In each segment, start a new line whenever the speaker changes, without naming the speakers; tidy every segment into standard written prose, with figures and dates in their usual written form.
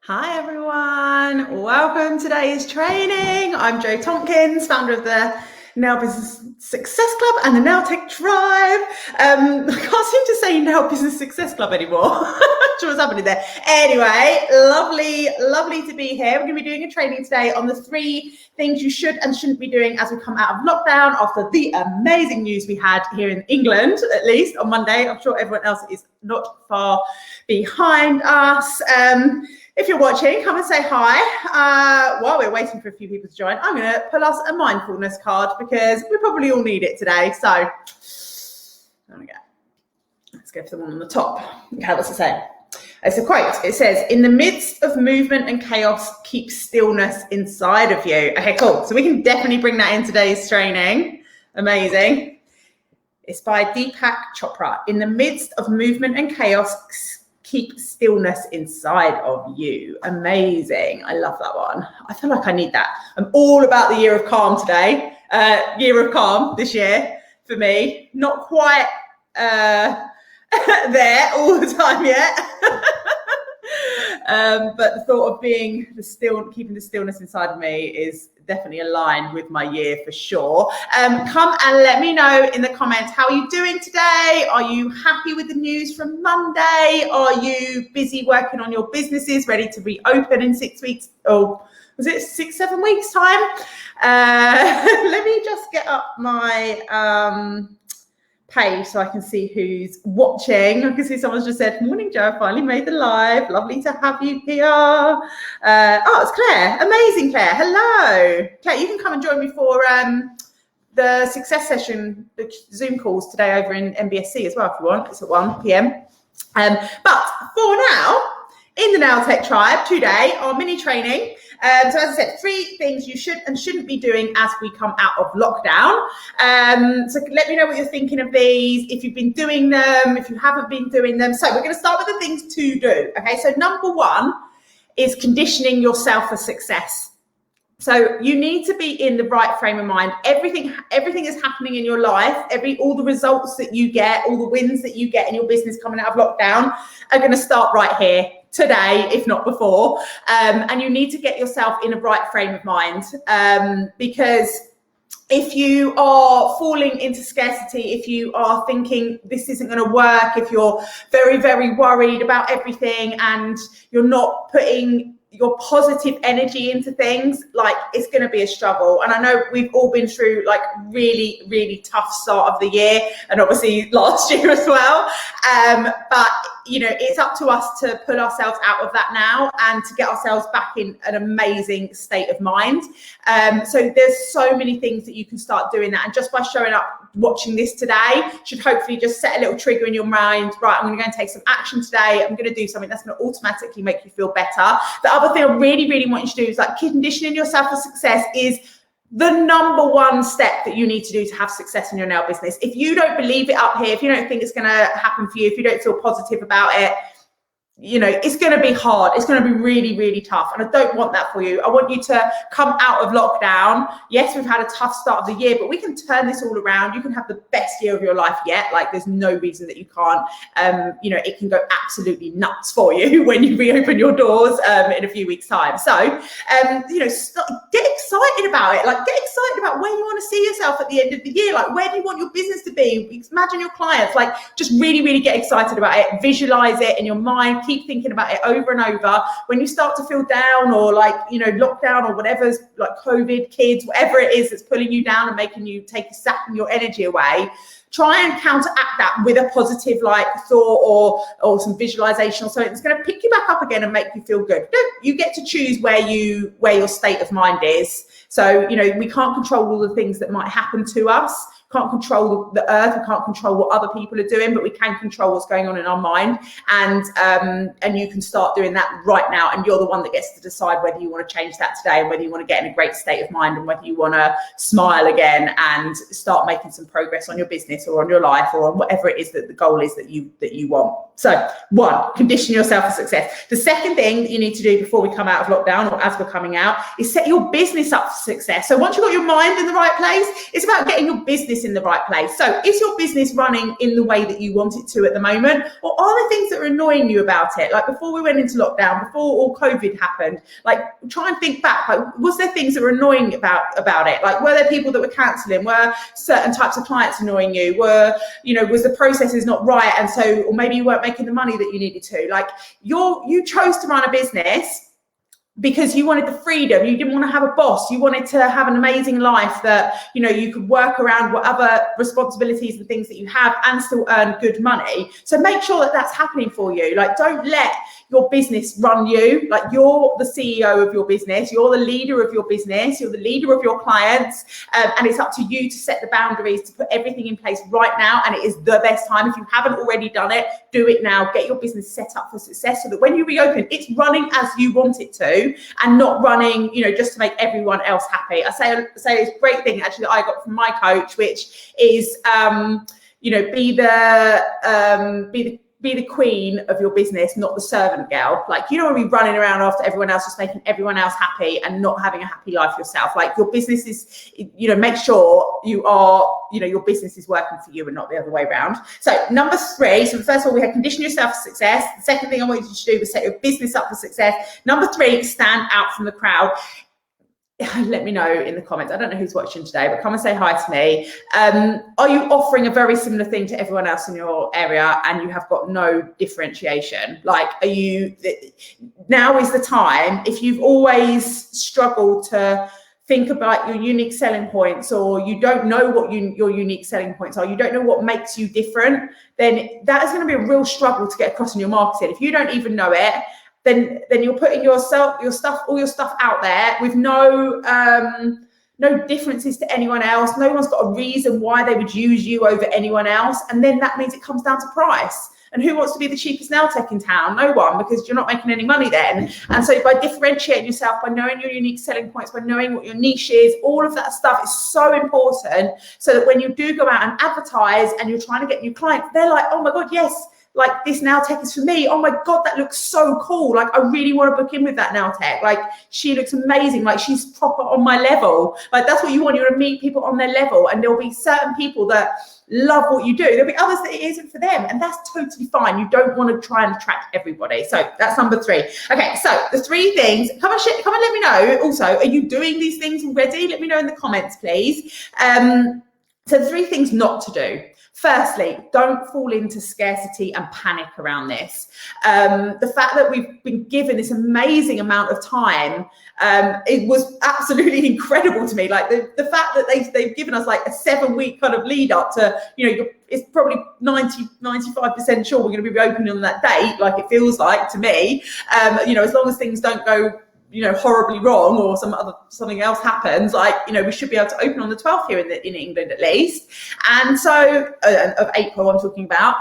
Hi everyone, welcome to today's training. I'm Jo Tompkins, founder of the Nail Business Success Club and the Nail Tech Tribe. I can't seem to say Nail Business Success Club anymore. Not sure what's happening there. Anyway, lovely to be here. We're going to be doing a training today on the 3 things you should and shouldn't be doing as we come out of lockdown after the amazing news we had here in England, at least on Monday. I'm sure everyone else is not far behind us. If you're watching, come and say hi. While we're waiting for a few people to join, I'm going to pull us a mindfulness card because we probably all need it today. So, there we go. Let's go for the one on the top. Okay, what's it say? It's a quote. It says, "In the midst of movement and chaos, keep stillness inside of you." Okay, cool. So we can definitely bring that in today's training. Amazing. It's by Deepak Chopra. "In the midst of movement and chaos, keep stillness inside of you." Amazing. I love that one. I feel like I need that. I'm all about the year of calm today. Year of calm this year for me. Not quite there all the time yet. But the thought of being keeping the stillness inside of me is definitely aligned with my year for sure. Come and let me know in the comments, how are you doing today? Are you happy with the news from Monday? Are you busy working on your businesses, ready to reopen in 6 weeks? Oh, was it 7 weeks time? Let me just get up my page so I can see who's watching. I can see someone's just said, "Morning, Jo, I finally made the live. Lovely to have you here." Oh, it's Claire. Amazing, Claire. Hello. Claire, you can come and join me for the success session, the Zoom calls today over in MBSC as well if you want. It's at 1 p.m. But for now, in the Nail Tech Tribe today, our mini training. So as I said, 3 things you should and shouldn't be doing as we come out of lockdown. So let me know what you're thinking of these, if you've been doing them, if you haven't been doing them. So we're going to start with the things to do. Okay, so number 1 is conditioning yourself for success. So you need to be in the right frame of mind. Everything is happening in your life. All the results that you get, all the wins that you get in your business coming out of lockdown are going to start right here today, if not before. And you need to get yourself in a right frame of mind, because if you are falling into scarcity, if you are thinking this isn't going to work, if you're very, very worried about everything and you're not putting your positive energy into things, like, it's going to be a struggle. And I know we've all been through like really, really tough start of the year, and obviously last year as well. But you know, it's up to us to pull ourselves out of that now and to get ourselves back in an amazing state of mind. So there's so many things that you can start doing that. And just by showing up, watching this today, should hopefully just set a little trigger in your mind. Right, I'm going to go and take some action today. I'm going to do something that's going to automatically make you feel better. The other thing I really, really want you to do is, like, conditioning yourself for success is the number 1 step that you need to do to have success in your nail business. If you don't believe it up here, if you don't think it's going to happen for you, if you don't feel positive about it, you know, it's going to be hard. It's going to be really, really tough. And I don't want that for you. I want you to come out of lockdown. Yes, we've had a tough start of the year, but we can turn this all around. You can have the best year of your life yet. Like, there's no reason that you can't. You know, it can go absolutely nuts for you when you reopen your doors in a few weeks' time. So, you know, get excited about it. Like, get excited about where you want to see yourself at the end of the year. Like, where do you want your business to be? Imagine your clients. Like, just really, really get excited about it. Visualize it in your mind. Keep thinking about it over and over. When you start to feel down, or like, you know, lockdown or whatever's, like COVID, kids, whatever it is that's pulling you down and making you sapping your energy away, try and counteract that with a positive, like, thought or some visualization or something that's going to pick you back up again and make you feel good. You get to choose where your state of mind is. So, you know, we can't control all the things that might happen to us. Can't control the earth, we can't control what other people are doing, but we can control what's going on in our mind. And you can start doing that right now, and you're the one that gets to decide whether you want to change that today, and whether you want to get in a great state of mind, and whether you want to smile again and start making some progress on your business or on your life or on whatever it is that the goal is that you want. So 1, condition yourself for success. The second thing that you need to do before we come out of lockdown, or as we're coming out, is set your business up for success. So once you've got your mind in the right place, it's about getting your business business in the right place? So is your business running in the way that you want it to at the moment? Or are there things that are annoying you about it? Like before we went into lockdown, before all COVID happened, like try and think back, like was there things that were annoying about it? Like were there people that were cancelling? Were certain types of clients annoying you? Was the processes not right? And so, or maybe you weren't making the money that you needed to. Like you chose to run a business because you wanted the freedom. You didn't want to have a boss. You wanted to have an amazing life that, you could work around whatever responsibilities and things that you have and still earn good money. So make sure that that's happening for you. Like, don't let your business run you. Like, you're the CEO of your business. You're the leader of your business. You're the leader of your clients. And it's up to you to set the boundaries, to put everything in place right now. And it is the best time. If you haven't already done it, do it now. Get your business set up for success so that when you reopen, it's running as you want it to, and not running, just to make everyone else happy. I say this great thing actually that I got from my coach, which is, be the queen of your business, not the servant girl. Like, you don't want to be running around after everyone else, just making everyone else happy and not having a happy life yourself. Like, your business is, make sure you are, your business is working for you and not the other way around. So number 3, so first of all, we had condition yourself for success. The second thing I wanted you to do was set your business up for success. Number 3, stand out from the crowd. Let me know in the comments. I don't know who's watching today, but come and say hi to me. Are you offering a very similar thing to everyone else in your area and you have got no differentiation? Like, now is the time, if you've always struggled to think about your unique selling points, or you don't know what your unique selling points are, you don't know what makes you different, then that is going to be a real struggle to get across in your marketing. If you don't even know it, then you're putting all your stuff out there with no differences to anyone else. No one's got a reason why they would use you over anyone else. And then that means it comes down to price. And who wants to be the cheapest nail tech in town? No one, because you're not making any money then. And so by differentiating yourself, by knowing your unique selling points, by knowing what your niche is, all of that stuff is so important, so that when you do go out and advertise and you're trying to get new clients, they're like, oh my God, yes, like this nail tech is for me. Oh my God, that looks so cool. Like, I really want to book in with that nail tech. Like, she looks amazing. Like, she's proper on my level. Like, that's what you want. You want to meet people on their level. And there'll be certain people that love what you do. There'll be others that it isn't for them. And that's totally fine. You don't want to try and attract everybody. So that's number 3. Okay, so the 3 things, come and let me know. Also, are you doing these things already? Let me know in the comments, please. So the 3 things not to do. Firstly, don't fall into scarcity and panic around this. The fact that we've been given this amazing amount of time, it was absolutely incredible to me. Like the fact that they've given us like a 7-week kind of lead up to, it's probably 95% sure we're going to be reopening on that date, like it feels like to me. As long as things don't go horribly wrong or something else happens, like, we should be able to open on the 12th here in England at least. And so of April I'm talking about.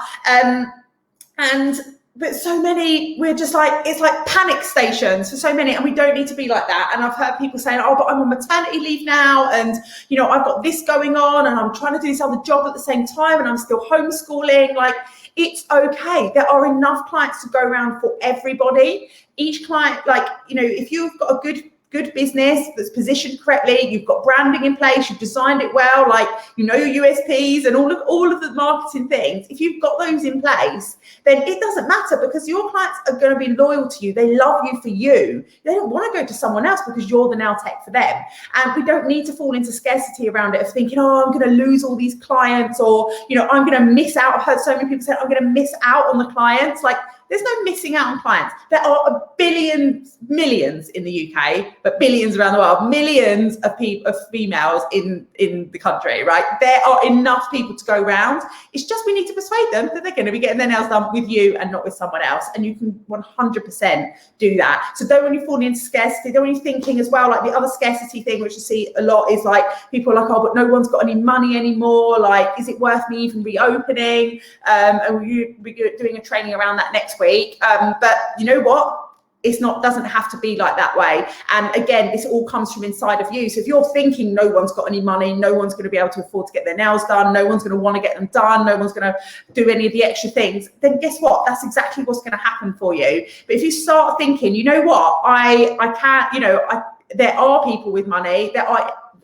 But so many, we're just like, it's like panic stations for so many, and we don't need to be like that. And I've heard people saying, oh, but I'm on maternity leave now, and I've got this going on, and I'm trying to do this other job at the same time, and I'm still homeschooling. Like, it's okay. There are enough clients to go around for everybody. Each client, like, if you've got a good business that's positioned correctly, you've got branding in place, you've designed it well, like, your USPs and all of the marketing things, if you've got those in place, then it doesn't matter, because your clients are going to be loyal to you. They love you for you. They don't want to go to someone else because you're the nail tech for them. And we don't need to fall into scarcity around it of thinking, oh, I'm going to lose all these clients, or, I'm going to miss out. I've heard so many people say, I'm going to miss out on the clients. Like, there's no missing out on clients. There are millions in the UK, but billions around the world, millions of females in the country, right? There are enough people to go around. It's just we need to persuade them that they're going to be getting their nails done with you and not with someone else. And you can 100% do that. So don't, when you fall into scarcity, don't, when you're thinking as well, like the other scarcity thing, which you see a lot, is like people are like, oh, but no one's got any money anymore. Like, is it worth me even reopening? And we'll be doing a training around that next week. But you know what? Doesn't have to be like that way. And again, this all comes from inside of you. So if you're thinking no one's got any money, no one's going to be able to afford to get their nails done, no one's going to want to get them done, no one's going to do any of the extra things, then guess what? That's exactly what's going to happen for you. But if you start thinking, you know what, I can't, there are people with money,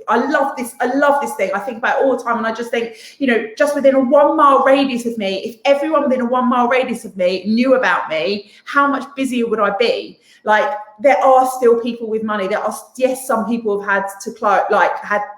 I love this thing. I think about it all the time, and I just think, you know, just within a 1 mile radius of me, if everyone within a 1 mile radius of me knew about me, how much busier would I be? Like, there are still people with money. There are, yes, some people have had to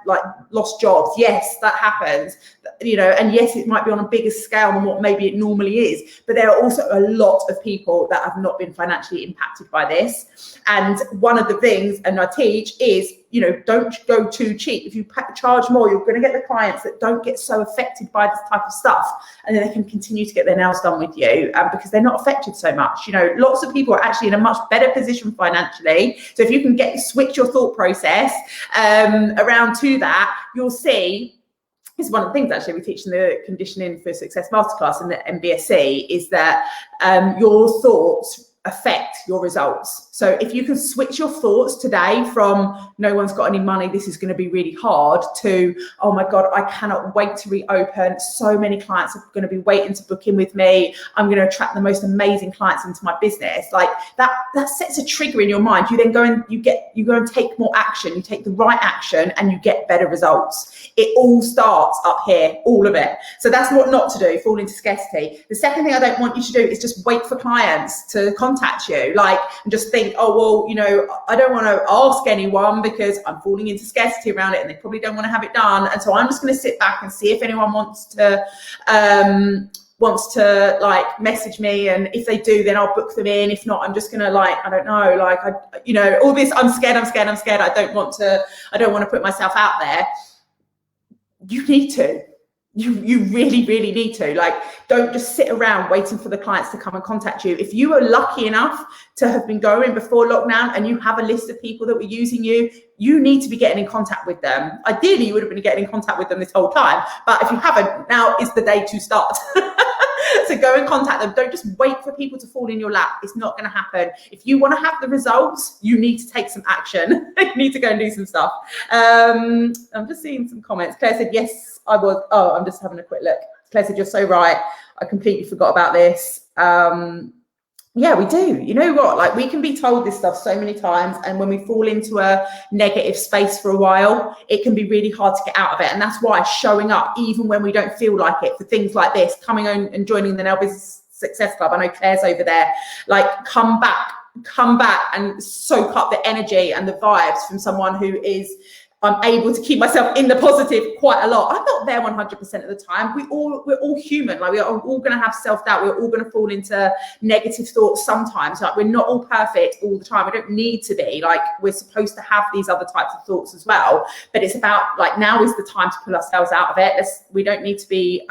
lost jobs. Yes, that happens, you know, and yes, it might be on a bigger scale than what maybe it normally is. But there are also a lot of people that have not been financially impacted by this. And one of the things, and I teach, is, you know, don't go too cheap. If you charge more, you're going to get the clients that don't get so affected by this type of stuff, and then they can continue to get their nails done with you because they're not affected so much. You know, lots of people are actually in a much better position financially. So if you can switch your thought process around to that, you'll see. It's one of the things actually we teach in the Conditioning for Success Masterclass in the MBSC, is that your thoughts affect your results. So if you can switch your thoughts today from no one's got any money, this is going to be really hard, to, oh my God, I cannot wait to reopen. So many clients are going to be waiting to book in with me. I'm going to attract the most amazing clients into my business. Like that sets a trigger in your mind. You then go and take more action. You take the right action and you get better results. It all starts up here, all of it. So that's what not to do, fall into scarcity. The second thing I don't want you to do is just wait for clients to contact you, like, and just think, oh, well, you know, I don't want to ask anyone because I'm falling into scarcity around it and they probably don't want to have it done. And so I'm just going to sit back and see if anyone wants to like message me, and if they do, then I'll book them in. If not, I'm just gonna, like, I don't know, like, you know, all this, I'm scared. I don't want to put myself out there. You need to. You really, really need to. Like, don't just sit around waiting for the clients to come and contact you. If you are lucky enough to have been going before lockdown and you have a list of people that were using you, you need to be getting in contact with them. Ideally, you would have been getting in contact with them this whole time. But if you haven't, now is the day to start. So go and contact them. Don't just wait for people to fall in your lap. It's not going to happen. If you want to have the results, you need to take some action. You need to go and do some stuff. I'm just seeing some comments. Claire said, yes, I was. Oh, I'm just having a quick look. Claire said, you're so right. I completely forgot about this. Yeah, we do. You know what? Like, we can be told this stuff so many times, and when we fall into a negative space for a while, it can be really hard to get out of it. And that's why showing up, even when we don't feel like it, for things like this, coming on and joining the Nail Business Success Club. I know Claire's over there. Like, come back and soak up the energy and the vibes from someone who is, I'm able to keep myself in the positive quite a lot. I'm not there 100% of the time. We're all human. Like, we are all going to have self-doubt. We're all going to fall into negative thoughts sometimes. Like, we're not all perfect all the time. We don't need to be. Like, we're supposed to have these other types of thoughts as well. But it's about, like, now is the time to pull ourselves out of it. We don't need to be,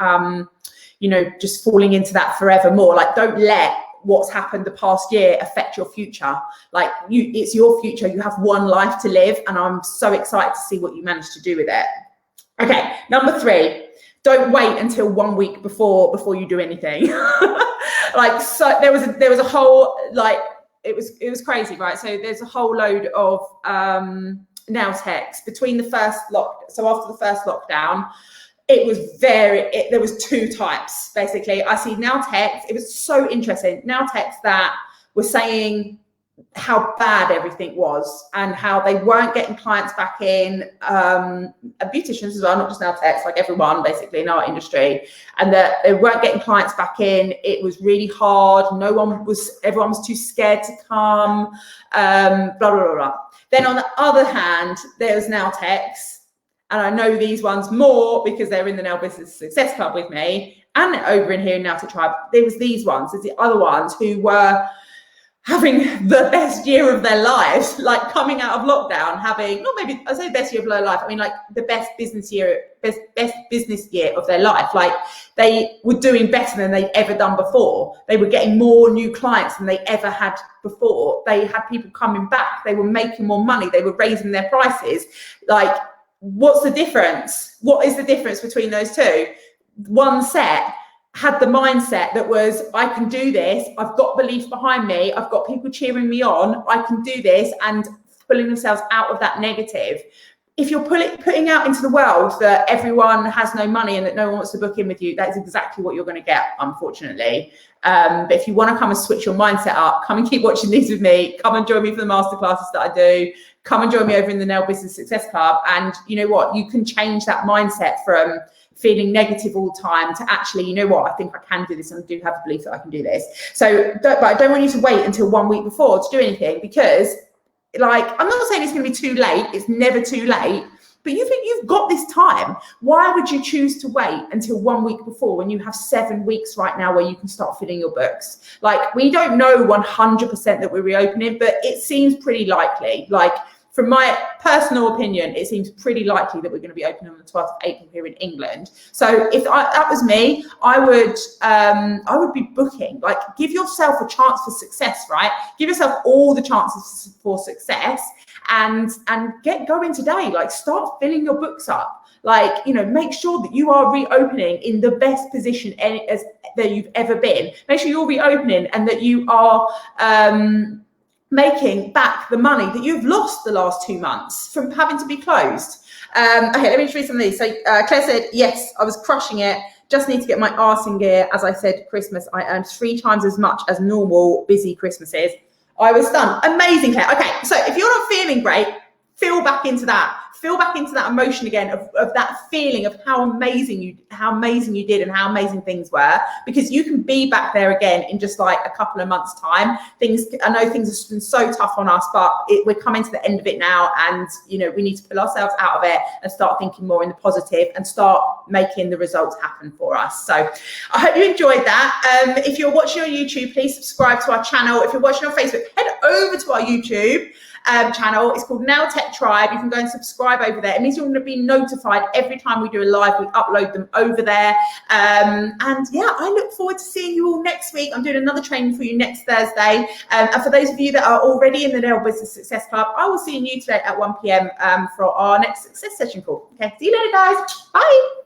you know, just falling into that forevermore. Like, don't let what's happened the past year affect your future. Like, it's your future. You have one life to live, and I'm so excited to see what you manage to do with it. Okay, number 3, don't wait until 1 week before you do anything. Like, so there was a whole, like, it was crazy, right? So there's a whole load of nail techs between the first so after the first lockdown. It was there was 2 types, basically. I see nail techs. It was so interesting. Nail techs that were saying how bad everything was and how they weren't getting clients back in, beauticians as well, not just nail techs, like everyone basically in our industry, and that they weren't getting clients back in. It was really hard. Everyone was too scared to come, blah, blah, blah, blah. Then on the other hand, there was nail techs, and I know these ones more because they're in the Nail Business Success Club with me and over in here in Nail Tech Tribe. There was these ones. There's the other ones who were having the best year of their lives, like coming out of lockdown, having, not maybe I say best year of their life, I mean like the best business year of their life. Like, they were doing better than they'd ever done before. They were getting more new clients than they ever had before. They had people coming back. They were making more money. They were raising their prices. Like, what's the difference? What is the difference between those two? One set had the mindset that was, I can do this. I've got belief behind me. I've got people cheering me on. I can do this, and pulling themselves out of that negative. If you're putting out into the world that everyone has no money and that no one wants to book in with you, that's exactly what you're going to get, unfortunately. But if you want to come and switch your mindset up, come and keep watching these with me. Come and join me for the masterclasses that I do. come and join me over in the Nail Business Success Club. And you know what? You can change that mindset from feeling negative all the time to actually, you know what, I think I can do this, and I do have a belief that I can do this. So, but I don't want you to wait until 1 week before to do anything, because like, I'm not saying it's going to be too late. It's never too late. But you think you've got this time. Why would you choose to wait until 1 week before when you have 7 weeks right now where you can start filling your books? Like, we don't know 100% that we're reopening, but it seems pretty likely. Like, from my personal opinion, it seems pretty likely that we're going to be opening on the 12th of April here in England. So if that was me, I would be booking. Like, give yourself a chance for success, right? Give yourself all the chances for success, and get going today. Like, start filling your books up. Like, you know, make sure that you are reopening in the best position as that you've ever been. Make sure you're reopening and that you are making back the money that you've lost the last 2 months from having to be closed. Okay, let me just read some of these. So Claire said, yes, I was crushing it. Just need to get my arse in gear. As I said, Christmas, I earned 3 times as much as normal busy Christmases. I was stunned. Amazing, Claire. Okay, so if you're not feeling great, feel back into that. Feel back into that emotion again of that feeling of how amazing you did and how amazing things were, because you can be back there again in just like a couple of months' time. I know things have been so tough on us, but we're coming to the end of it now, and you know, we need to pull ourselves out of it and start thinking more in the positive and start making the results happen for us. So I hope you enjoyed that. If you're watching on YouTube, please subscribe to our channel. If you're watching on Facebook, head over to our YouTube channel. It's called Nail Tech Tribe. You can go and subscribe over there. It means you're going to be notified every time we do a live. We upload them over there. And yeah, I look forward to seeing you all next week. I'm doing another training for you next Thursday. And for those of you that are already in the Nail Business Success Club, I will see you today at 1 p.m. for our next success session call. Okay, see you later, guys. Bye.